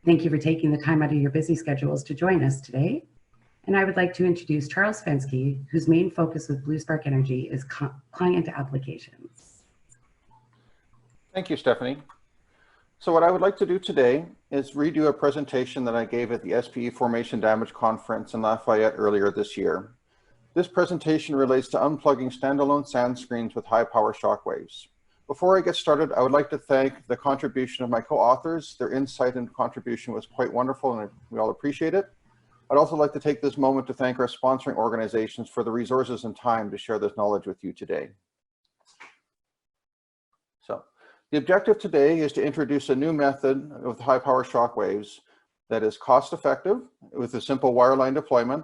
Thank you for taking the time out of your busy schedules to join us today. And I would like to introduce Charles Fensky, whose main focus with Blue Spark Energy is client applications. Thank you, Stephanie. So what I would like to do today is redo a presentation that I gave at the SPE Formation Damage Conference in Lafayette earlier this year. This presentation relates to unplugging standalone sand screens with high power shockwaves. Before I get started, I would like to thank the contribution of my co-authors. Their insight and contribution was quite wonderful, and we all appreciate it. I'd also like to take this moment to thank our sponsoring organizations for the resources and time to share this knowledge with you today. So, the objective today is to introduce a new method with high power shockwaves that is cost effective with a simple wireline deployment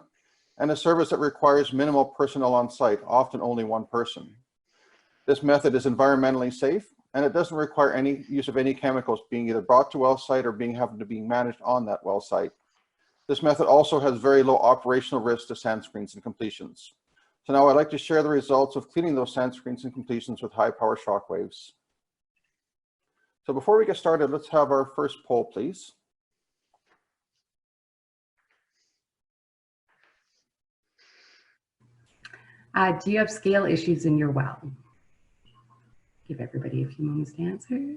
and a service that requires minimal personnel on site, often only one person. This method is environmentally safe and it doesn't require any use of any chemicals being either brought to well site or having to be managed on that well site. This method also has very low operational risk to sand screens and completions. So now I'd like to share the results of cleaning those sand screens and completions with high power shockwaves. So before we get started, let's have our first poll, please. Do you have scale issues in your well? Give everybody a few moments to answer.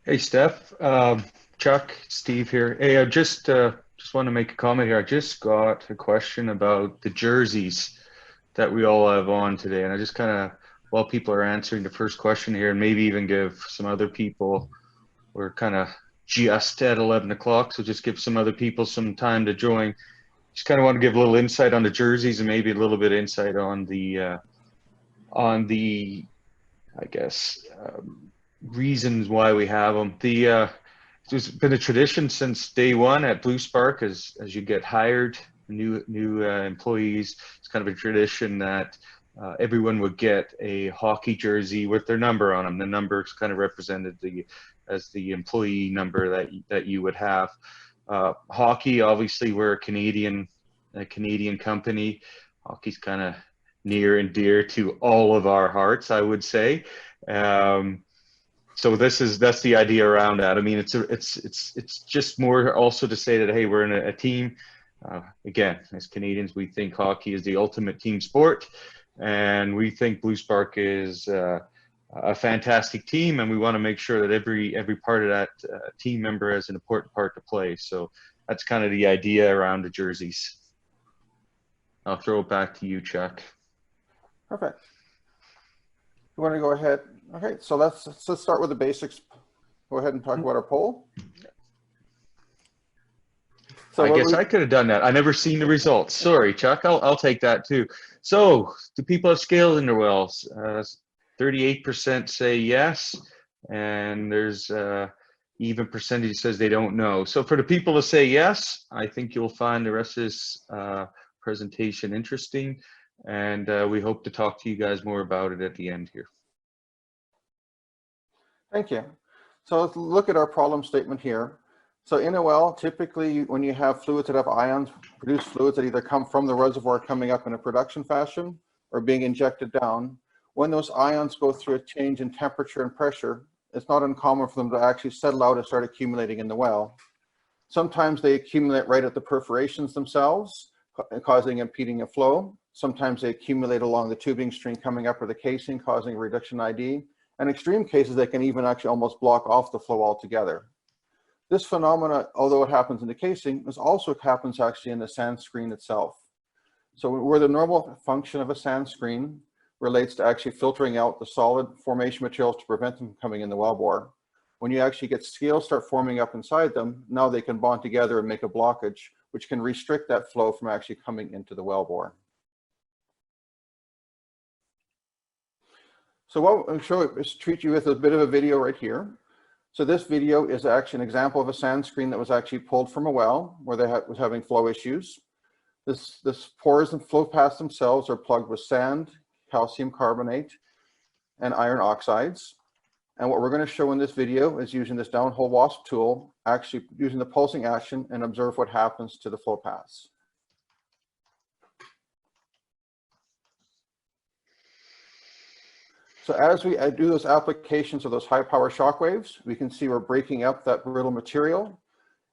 Hey, Steph, Chuck, Steve here. Hey, I just want to make a comment here. I just got a question about the jerseys that we all have on today, and I just kind of, while people are answering the first question here, and maybe even give some other people, we're kind of just at 11 o'clock, so just give some other people some time to join. Just kind of want to give a little insight on the jerseys and maybe a little bit of insight on the I guess, reasons why we have them. It's been a tradition since day one at Blue Spark as you get hired, new employees. It's kind of a tradition that everyone would get a hockey jersey with their number on them. The number is kind of represented as the employee number that you would have. Hockey, obviously, we're a Canadian company. Hockey's kind of near and dear to all of our hearts, I would say. So that's the idea around that. I mean, it's just more also to say that, hey, we're in a team. Again, as Canadians, we think hockey is the ultimate team sport, and we think Blue Spark is a fantastic team, and we want to make sure that every part of that team member has an important part to play. So that's kind of the idea around the jerseys. I'll throw it back to you, Chuck. Perfect. You want to go ahead? Okay, so let's start with the basics. Go ahead and talk about our poll. So I guess I could have done that. I never seen the results. Sorry, Chuck. I'll take that too. So, do people have scale in their wells? 38% say yes, and there's even percentage says they don't know. So for the people to say yes, I think you'll find the rest of this presentation interesting, and we hope to talk to you guys more about it at the end here. Thank you. So let's look at our problem statement here. So in a well, typically when you have fluids that have ions, produce fluids that either come from the reservoir coming up in a production fashion or being injected down, when those ions go through a change in temperature and pressure, it's not uncommon for them to actually settle out and start accumulating in the well. Sometimes they accumulate right at the perforations themselves, causing impeding a flow. Sometimes they accumulate along the tubing string coming up or the casing, causing a reduction ID. In extreme cases, they can even actually almost block off the flow altogether. This phenomena, although it happens in the casing, this also happens actually in the sand screen itself. So where the normal function of a sand screen relates to actually filtering out the solid formation materials to prevent them from coming in the wellbore. When you actually get scales start forming up inside them, now they can bond together and make a blockage, which can restrict that flow from actually coming into the wellbore. So what I'll show is treat you with a bit of a video right here. So this video is actually an example of a sand screen that was actually pulled from a well where they was having flow issues. This pores and flow paths themselves are plugged with sand, calcium carbonate, and iron oxides. And what we're going to show in this video is using this downhole wasp tool, actually using the pulsing action and observe what happens to the flow paths. So as we do those applications of those high power shock waves, we can see we're breaking up that brittle material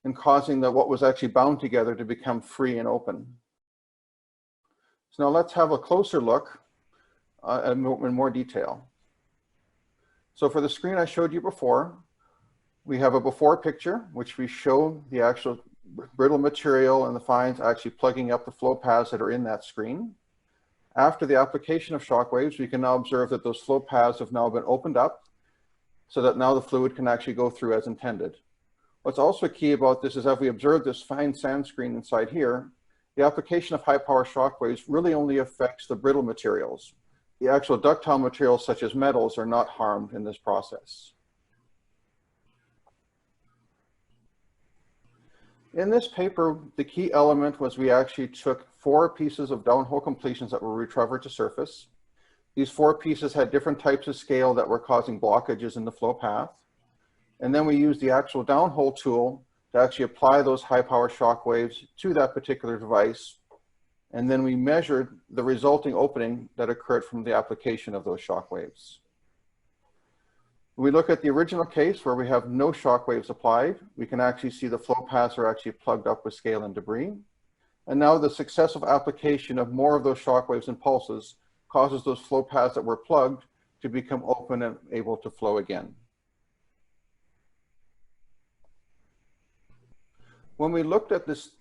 and causing what was actually bound together to become free and open. So now let's have a closer look in more detail. So for the screen I showed you before, we have a before picture, which we show the actual brittle material and the fines actually plugging up the flow paths that are in that screen. After the application of shock waves, we can now observe that those flow paths have now been opened up so that now the fluid can actually go through as intended. What's also key about this is, as we observe this fine sand screen inside here, the application of high power shock waves really only affects the brittle materials. The actual ductile materials such as metals are not harmed in this process. In this paper, the key element was we actually took 4 pieces of downhole completions that were recovered to surface. These 4 pieces had different types of scale that were causing blockages in the flow path. And then we used the actual downhole tool to actually apply those high power shock waves to that particular device. And then we measured the resulting opening that occurred from the application of those shock waves. When we look at the original case where we have no shock waves applied, we can actually see the flow paths are actually plugged up with scale and debris. And now the successive application of more of those shock waves and pulses causes those flow paths that were plugged to become open and able to flow again. When we looked at these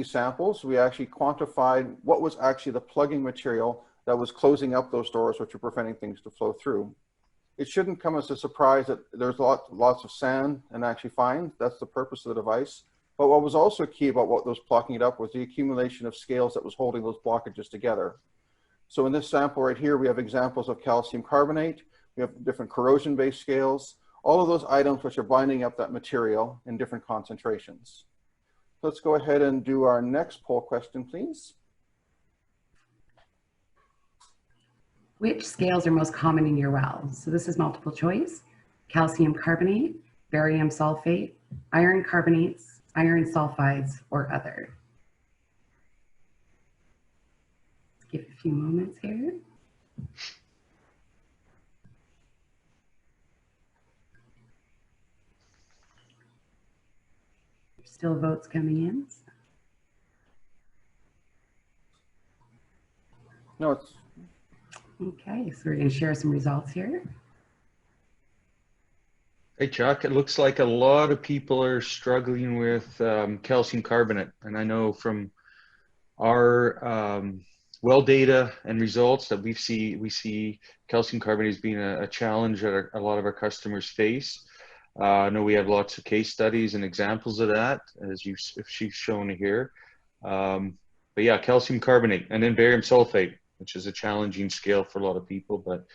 samples, we actually quantified what was actually the plugging material that was closing up those doors, which are preventing things to flow through. It shouldn't come as a surprise that there's lots of sand and actually fines. That's the purpose of the device. But what was also key about what was plugging it up was the accumulation of scales that was holding those blockages together. So in this sample right here, we have examples of calcium carbonate. We have different corrosion-based scales, all of those items which are binding up that material in different concentrations. Let's go ahead and do our next poll question, please. Which scales are most common in your well? So this is multiple choice: calcium carbonate, barium sulfate, iron carbonates, iron sulfides, or other. Let's give it a few moments here. Still votes coming in. No, it's Okay, so we're going to share some results here. Hey, Chuck, it looks like a lot of people are struggling with calcium carbonate. And I know from our well data and results that we see calcium carbonate as being a challenge that a lot of our customers face. I know we have lots of case studies and examples of that, as she's shown here. But yeah, calcium carbonate, and then barium sulfate, which is a challenging scale for a lot of people, but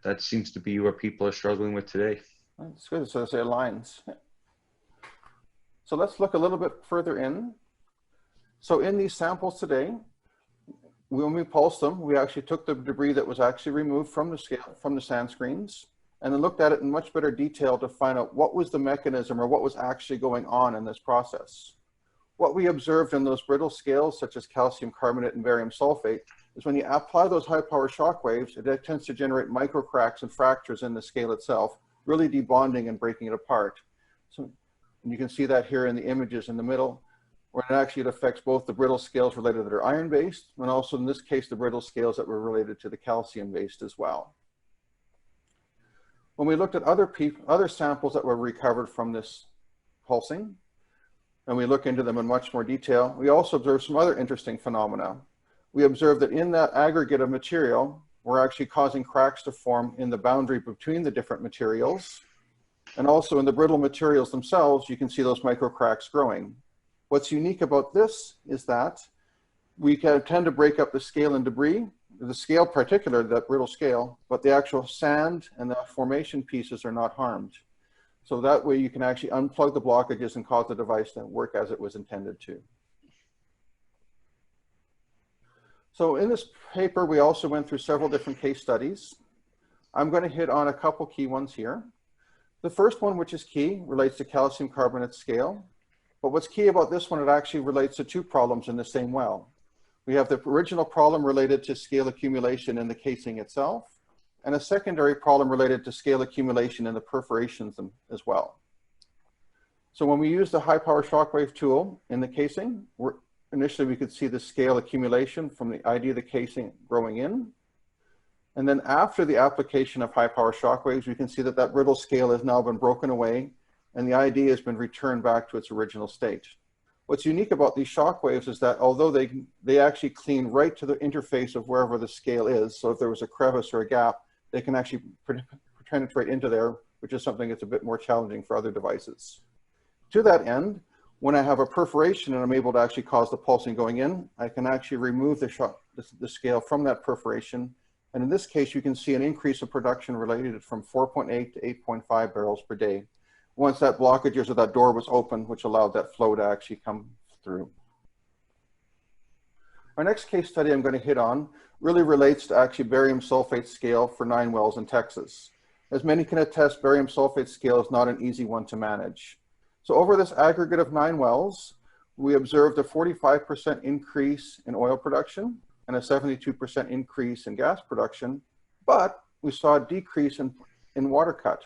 that seems to be what people are struggling with today. That's good. So it aligns. So let's look a little bit further in. So in these samples today, when we pulsed them, we actually took the debris that was actually removed from the scale, from the sand screens, and then looked at it in much better detail to find out what was the mechanism or what was actually going on in this process. What we observed in those brittle scales, such as calcium carbonate and barium sulfate, is when you apply those high power shock waves, it tends to generate micro cracks and fractures in the scale itself, really debonding and breaking it apart. So and you can see that here in the images in the middle, where it affects both the brittle scales related that are iron-based, and also in this case, the brittle scales that were related to the calcium-based as well. When we looked at other samples that were recovered from this pulsing, and we look into them in much more detail, we also observed some other interesting phenomena. We observed that in that aggregate of material, we're actually causing cracks to form in the boundary between the different materials. And also in the brittle materials themselves, you can see those micro cracks growing. What's unique about this is that we can tend to break up the scale and debris, the scale particular, that brittle scale, but the actual sand and the formation pieces are not harmed. So that way you can actually unplug the blockages and cause the device to work as it was intended to. So in this paper, we also went through several different case studies. I'm going to hit on a couple key ones here. The first one, which is key, relates to calcium carbonate scale. But what's key about this one, it actually relates to 2 problems in the same well. We have the original problem related to scale accumulation in the casing itself. and a secondary problem related to scale accumulation in the perforations as well. So when we use the high power shockwave tool in the casing, initially we could see the scale accumulation from the ID of the casing growing in. And then after the application of high power shockwaves, we can see that that brittle scale has now been broken away and the ID has been returned back to its original state. What's unique about these shockwaves is that although they actually clean right to the interface of wherever the scale is, so if there was a crevice or a gap, they can actually penetrate into there, which is something that's a bit more challenging for other devices. To that end, when I have a perforation and I'm able to actually cause the pulsing going in, I can actually remove the scale from that perforation. And in this case, you can see an increase of production related from 4.8 to 8.5 barrels per day, once that blockage or that door was open, which allowed that flow to actually come through. Our next case study I'm going to hit on really relates to actually barium sulfate scale for 9 wells in Texas. As many can attest, barium sulfate scale is not an easy one to manage. So over this aggregate of 9 wells, we observed a 45% increase in oil production and a 72% increase in gas production, but we saw a decrease in water cut.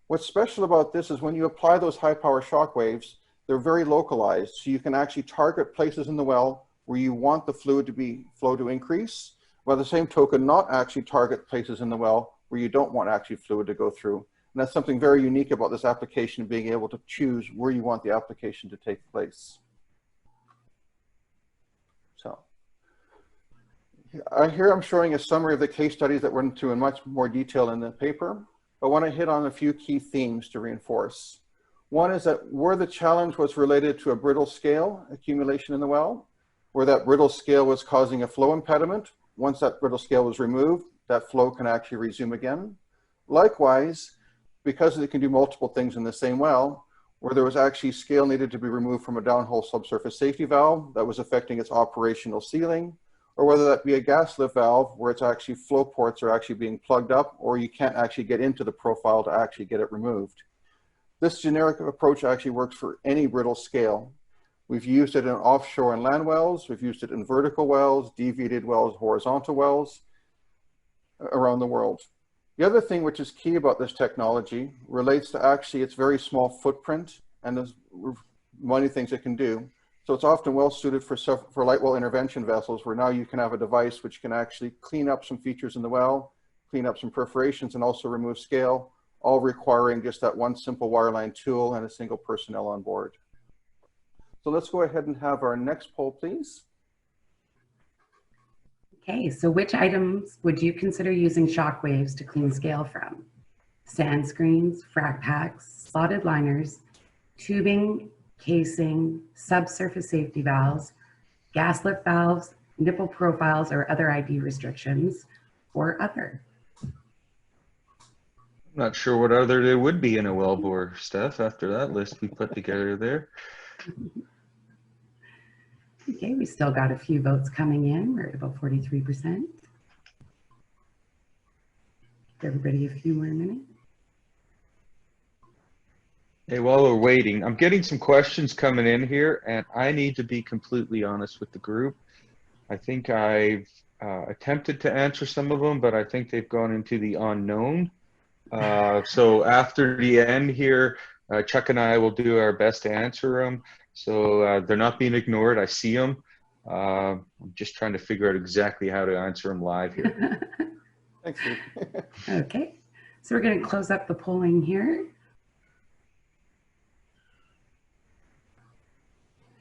What's special about this is when you apply those high power shock waves, they're very localized. So you can actually target places in the well where you want the fluid to flow to increase, by the same token, not actually target places in the well where you don't want actually fluid to go through. And that's something very unique about this application, being able to choose where you want the application to take place. So here I'm showing a summary of the case studies that went into in much more detail in the paper. But I want to hit on a few key themes to reinforce. One is that where the challenge was related to a brittle scale accumulation in the well, where that brittle scale was causing a flow impediment, once that brittle scale was removed, that flow can actually resume again. Likewise, because it can do multiple things in the same well, where there was actually scale needed to be removed from a downhole subsurface safety valve that was affecting its operational sealing, or whether that be a gas lift valve where it's actually flow ports are actually being plugged up, or you can't actually get into the profile to actually get it removed. This generic approach actually works for any brittle scale. We've used it in offshore and land wells. We've used it in vertical wells, deviated wells, horizontal wells around the world. The other thing which is key about this technology relates to actually its very small footprint and there's many things it can do. So it's often well suited for light well intervention vessels, where now you can have a device which can actually clean up some features in the well, clean up some perforations, and also remove scale, all requiring just that one simple wireline tool and a single personnel on board. So let's go ahead and have our next poll, please. Okay, so which items would you consider using shockwaves to clean scale from? Sand screens, frac packs, slotted liners, tubing, casing, subsurface safety valves, gas lift valves, nipple profiles or other ID restrictions, or other? I'm not sure what other there would be in a wellbore, Steph, after that list we put together there. Okay, we still got a few votes coming in. We're at about 43%. Give everybody a few more minutes. Hey, while we're waiting, I'm getting some questions coming in here, and I need to be completely honest with the group. I think I've attempted to answer some of them, but I think they've gone into the unknown. So after the end here, Chuck and I will do our best to answer them. So they're not being ignored. I see them. I'm just trying to figure out exactly how to answer them live here. Thanks, Steve. Okay, so we're going to close up the polling here.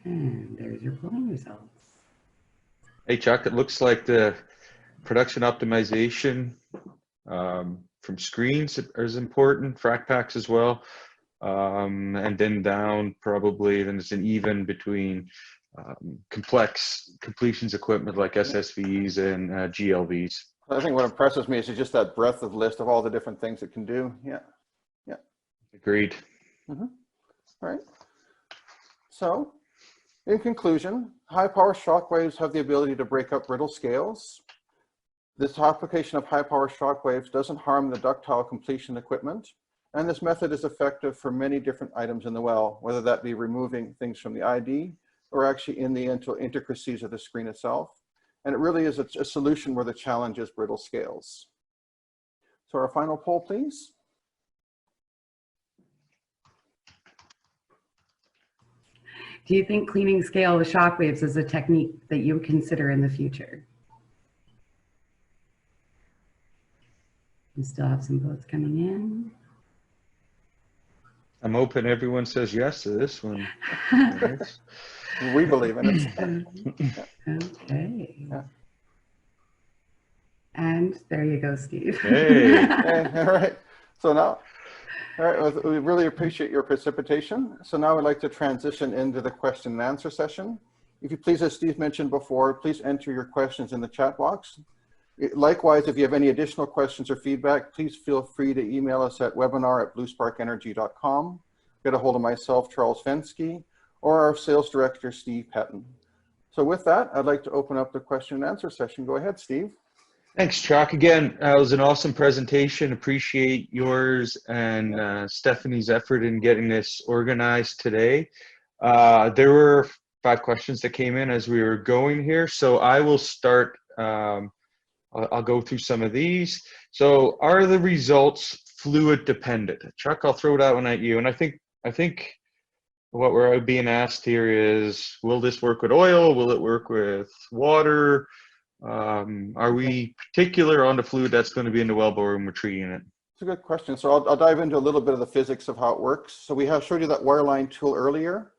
And there's your polling results. Hey, Chuck, it looks like the production optimization from screens is important, frac packs as well. And then down probably, then it's an even between complex completions equipment like SSVs and GLVs. I think what impresses me is just that breadth of list of all the different things it can do. Yeah. Agreed. Mm-hmm. All right. So, in conclusion, high power shock waves have the ability to break up brittle scales. This application of high power shock waves doesn't harm the ductile completion equipment. And this method is effective for many different items in the well, whether that be removing things from the ID or actually in the intricacies of the screen itself. And it really is a solution where the challenge is brittle scales. So our final poll, please. Do you think cleaning scale with Shockwaves is a technique that you would consider in the future? We still have some votes coming in. I'm hoping everyone says yes to this one. We believe in it. Okay. Yeah. And there you go, Steve. Hey. Okay, all right. So now, all right, well, we really appreciate your participation. So now I'd like to transition into the question and answer session. If you please, as Steve mentioned before, please enter your questions in the chat box. Likewise, if you have any additional questions or feedback, please feel free to email us at webinar@bluesparkenergy.com. Get a hold of myself, Charles Fensky, or our sales director, Steve Petton. So with that, I'd like to open up the question and answer session. Go ahead, Steve. Thanks, Chuck. Again, it was an awesome presentation. Appreciate yours and Stephanie's effort in getting this organized today. There were 5 questions that came in as we were going here, so I will start. I'll go through some of these. So, are the results fluid dependent? Chuck, I'll throw that one at you. And I think what we're being asked here is, will this work with oil? Will it work with water? Are we particular on the fluid that's going to be in the wellbore when we're treating it? It's a good question. So I'll dive into a little bit of the physics of how it works. So we have showed you that wireline tool earlier.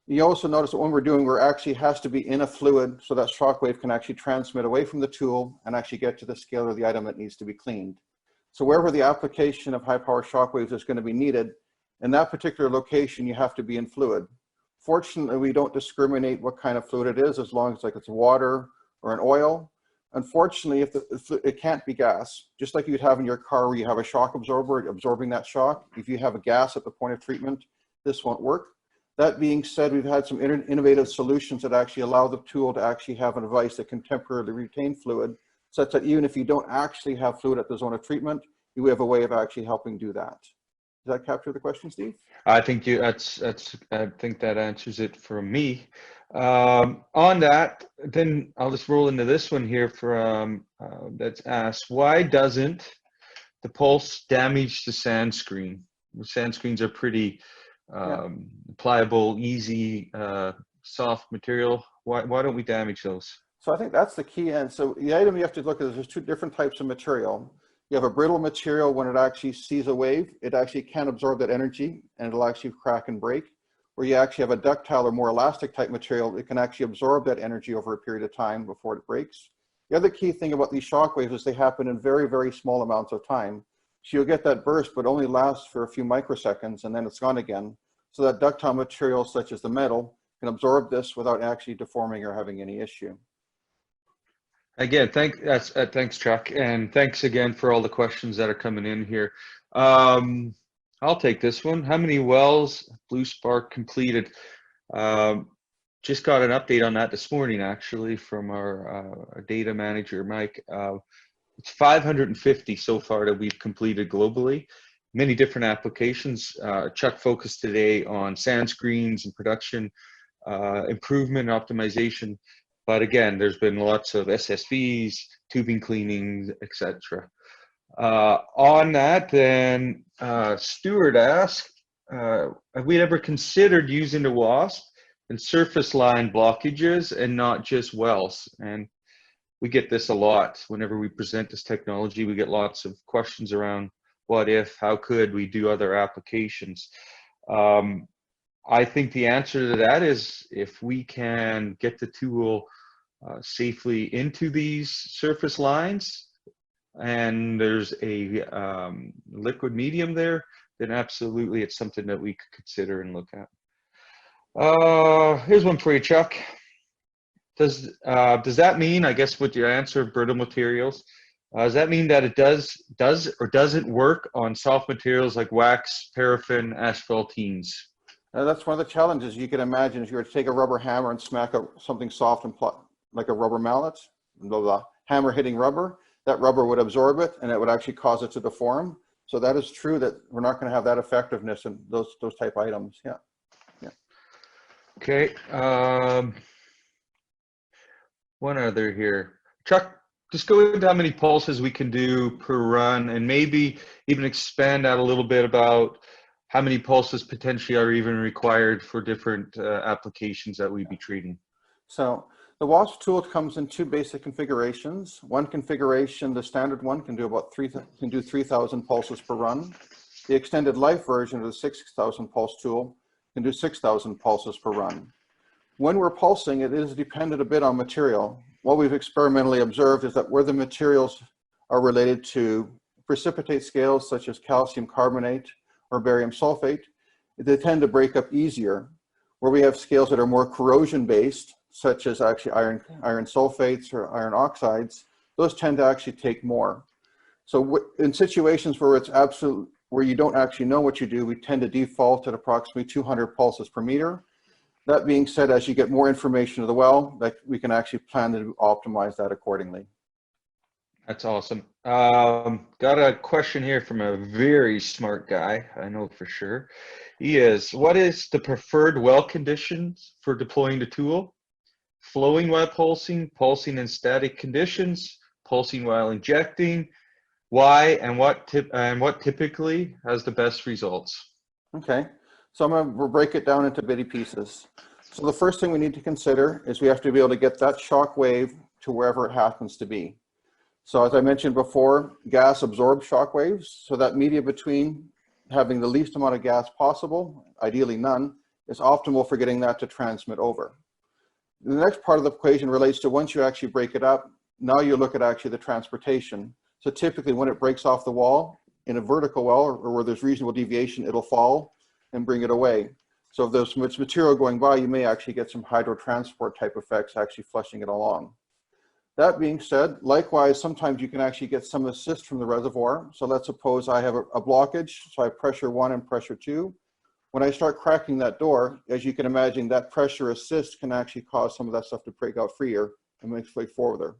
You also notice that when we're actually has to be in a fluid so that shockwave can actually transmit away from the tool and actually get to the scale or the item that needs to be cleaned. So wherever the application of high power shockwaves is going to be needed, in that particular location, you have to be in fluid. Fortunately, we don't discriminate what kind of fluid it is, as long as like it's water or an oil. Unfortunately, if it can't be gas, just like you'd have in your car where you have a shock absorber absorbing that shock. If you have a gas at the point of treatment, this won't work. That being said, we've had some innovative solutions that actually allow the tool to actually have a device that can temporarily retain fluid, such that even if you don't actually have fluid at the zone of treatment, you have a way of actually helping do that. Does that capture the question, Steve? I think I think that answers it for me. On that, then I'll just roll into this one here from that's asked, why doesn't the pulse damage the sand screen? Sand screens are pretty pliable, easy, soft material. Why don't we damage those? So I think that's the key. And so the item you have to look at is there's 2 different types of material. You have a brittle material. When it actually sees a wave, it actually can't absorb that energy and it'll actually crack and break. Where you actually have a ductile or more elastic type material, it can actually absorb that energy over a period of time before it breaks. The other key thing about these shock waves is they happen in very, very small amounts of time. So you'll get that burst, but only lasts for a few microseconds and then it's gone again. So that ductile material, such as the metal, can absorb this without actually deforming or having any issue. Again, thanks, Chuck, and thanks again for all the questions that are coming in here. I'll take this one. How many wells Blue Spark completed? Just got an update on that this morning, actually, from our data manager, Mike. It's 550 so far that we've completed globally. Many different applications. Chuck focused today on sand screens and production improvement, optimization. But again, there's been lots of SSVs, tubing cleaning, etc. On that, then, Stuart asked, have we ever considered using the WASP in surface line blockages and not just wells? And we get this a lot. Whenever we present this technology, we get lots of questions around what if, how could we do other applications? I think the answer to that is if we can get the tool safely into these surface lines and there's a liquid medium there, then absolutely it's something that we could consider and look at. Here's one for you, Chuck. Does that mean, I guess with your answer of brittle materials, does that mean that it does or doesn't work on soft materials like wax, paraffin, asphaltenes? That's one of the challenges you can imagine if you were to take a rubber hammer and smack something soft and like a rubber mallet, the hammer hitting rubber, that rubber would absorb it and it would actually cause it to deform. So that is true that we're not going to have that effectiveness in those type items. Yeah. Okay. One other here. Chuck, just go into how many pulses we can do per run, and maybe even expand out a little bit about how many pulses potentially are even required for different applications that we'd be treating. So the WASP tool comes in two basic configurations. One configuration, the standard one, can do about 3,000 pulses per run. The extended life version of the 6,000 pulse tool can do 6,000 pulses per run. When we're pulsing, it is dependent a bit on material. What we've experimentally observed is that where the materials are related to precipitate scales such as calcium carbonate or barium sulfate, they tend to break up easier. Where we have scales that are more corrosion based, such as actually iron sulfates or iron oxides, those tend to actually take more. So in situations where it's where you don't actually know what you do, we tend to default at approximately 200 pulses per meter. That being said, as you get more information of the well, that we can actually plan to optimize that accordingly. That's awesome. Got a question here from a very smart guy, I know for sure. What is the preferred well conditions for deploying the tool? Flowing while pulsing, pulsing in static conditions, pulsing while injecting. Why and what typically has the best results? Okay, so I'm going to break it down into bitty pieces. So the first thing we need to consider is we have to be able to get that shock wave to wherever it happens to be. So as I mentioned before, gas absorbs shock waves, so that media between having the least amount of gas possible, ideally none, is optimal for getting that to transmit over. The next part of the equation relates to once you actually break it up, now you look at actually the transportation. So typically when it breaks off the wall, in a vertical well or where there's reasonable deviation, it'll fall and bring it away. So if there's much material going by, you may actually get some hydrotransport type effects actually flushing it along. That being said, likewise, sometimes you can actually get some assist from the reservoir. So let's suppose I have a blockage, so I have pressure 1 and pressure 2. When I start cracking that door, as you can imagine, that pressure assist can actually cause some of that stuff to break out freer and make its way forward.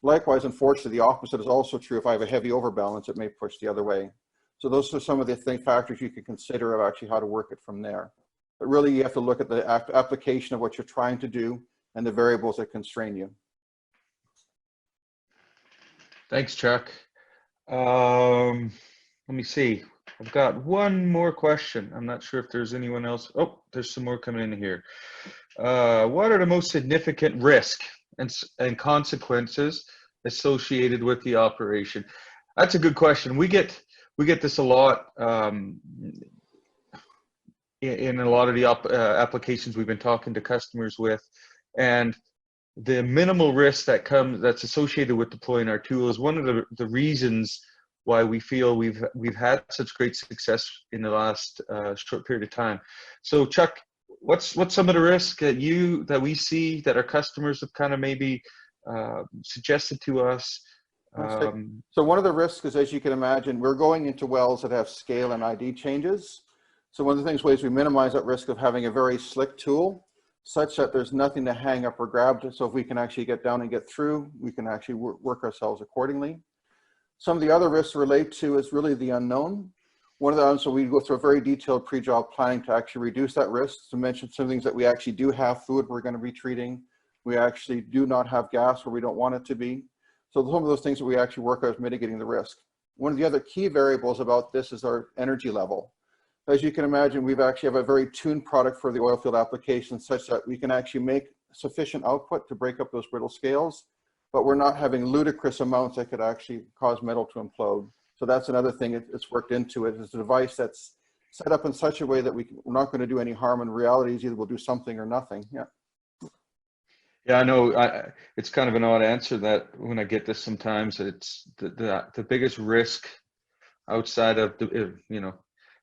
Likewise, unfortunately, the opposite is also true. If I have a heavy overbalance, it may push the other way. So those are some of the factors you can consider of actually how to work it from there. But really, you have to look at the application of what you're trying to do and the variables that constrain you. Thanks, Chuck. Let me see. I've got one more question. I'm not sure if there's anyone else. Oh, there's some more coming in here. What are the most significant risk and consequences associated with the operation? That's a good question. We get this a lot in a lot of the applications we've been talking to customers with, and the minimal risk that's associated with deploying our tool is one of the reasons why we feel we've had such great success in the last short period of time. So Chuck, what's some of the risk that we see that our customers have kind of maybe suggested to us? So one of the risks is, as you can imagine, we're going into wells that have scale and ID changes. So one of the ways we minimize that risk of having a very slick tool such that there's nothing to hang up or grab. So if we can actually get down and get through, we can actually work ourselves accordingly. Some of the other risks relate to is really the unknown. One of them, so we go through a very detailed pre-job planning to actually reduce that risk. To mention some things that we actually do have fluid we're going to be treating. We actually do not have gas where we don't want it to be. So some of those things that we actually work out is mitigating the risk. One of the other key variables about this is our energy level. As you can imagine, we've actually have a very tuned product for the oil field application such that we can actually make sufficient output to break up those brittle scales, but we're not having ludicrous amounts that could actually cause metal to implode. So that's another thing that's worked into it. It's a device that's set up in such a way that we're not going to do any harm. In reality, either we'll do something or nothing. Yeah. Yeah, I know. It's kind of an odd answer that when I get this sometimes, it's the biggest risk outside of the,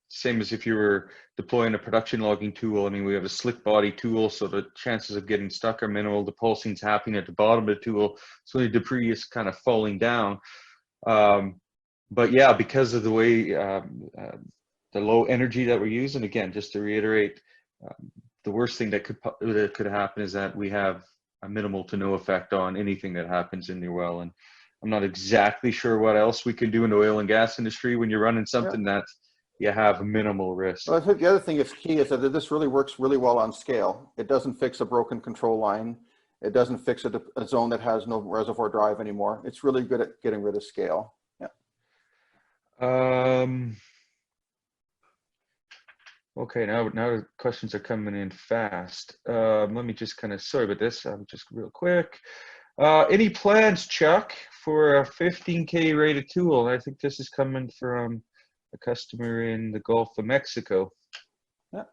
same as if you were deploying a production logging tool. I mean, we have a slick body tool, so the chances of getting stuck are minimal. The pulsing's happening at the bottom of the tool, so the debris is kind of falling down. But yeah, because of the way the low energy that we're using, again, just to reiterate, the worst thing that could happen is that we have a minimal to no effect on anything that happens in your well. And I'm not exactly sure what else we can do in the oil and gas industry when you're running something that you have minimal risk. Well, I think the other thing that's key is that this really works really well on scale. It doesn't fix a broken control line. It doesn't fix a zone that has no reservoir drive anymore. It's really good at getting rid of scale. Yeah. Okay, now the questions are coming in fast. Let me just kind of, sorry about this, just real quick. Any plans, Chuck, for a 15K rated tool? I think this is coming from a customer in the Gulf of Mexico. Yeah.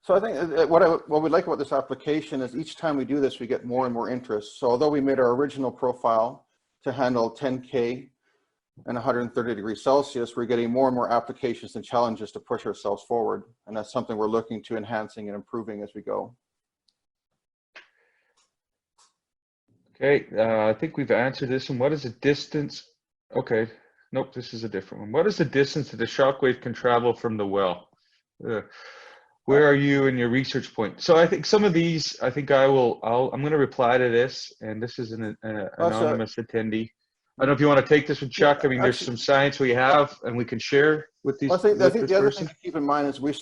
So I think what we like about this application is each time we do this, we get more and more interest. So although we made our original profile to handle 10K and 130 degrees Celsius, we're getting more and more applications and challenges to push ourselves forward. And that's something we're looking to enhancing and improving as we go. Okay, I think we've answered this one. What is the distance? Okay, nope, this is a different one. What is the distance that the shockwave can travel from the well? Where are you in your research point? So I think some of these, I think I'm going to reply to this, and this is an anonymous attendee. I don't know if you want to take this with Chuck. I mean, there's some science we have and we can share with these. I think the other thing to keep in mind is we're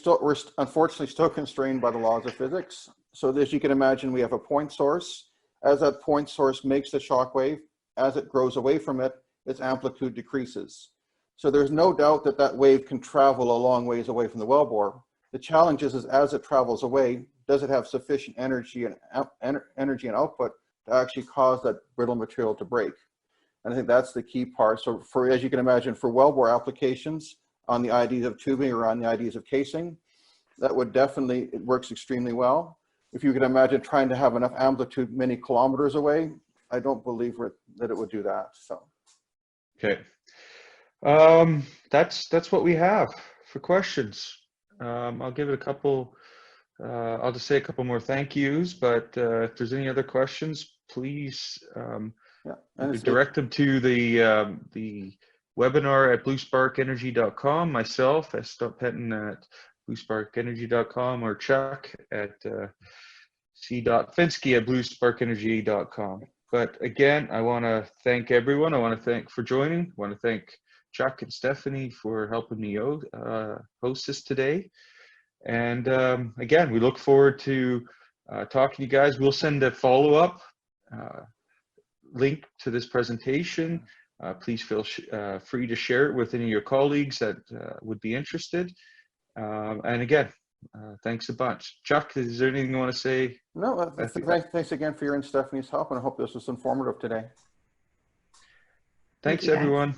unfortunately still constrained by the laws of physics. So as you can imagine, we have a point source. As that point source makes the shockwave, as it grows away from it, its amplitude decreases. So there's no doubt that that wave can travel a long ways away from the wellbore. The challenge is as it travels away, does it have sufficient energy and output to actually cause that brittle material to break? And I think that's the key part. So as you can imagine, for wellbore applications on the IDs of tubing or on the IDs of casing, that would definitely, it works extremely well. If you can imagine trying to have enough amplitude many kilometers away, I don't believe that it would do that. So, okay, that's what we have for questions. I'll give it a couple. I'll just say a couple more thank yous, but if there's any other questions, please direct them to the webinar at bluesparkenergy.com, myself, S.Penton at bluesparkenergy.com, or Chuck at c.finsky at bluesparkenergy.com. But again, I want to thank everyone. I want to thank for joining. I want to thank Chuck and Stephanie for helping me host this today. And again, we look forward to talking to you guys. We'll send a follow-up link to this presentation. Please feel free to share it with any of your colleagues that would be interested. And again, thanks a bunch. Chuck, is there anything you want to say? No, thanks again for your and Stephanie's help, and I hope this was informative today. Thanks, everyone.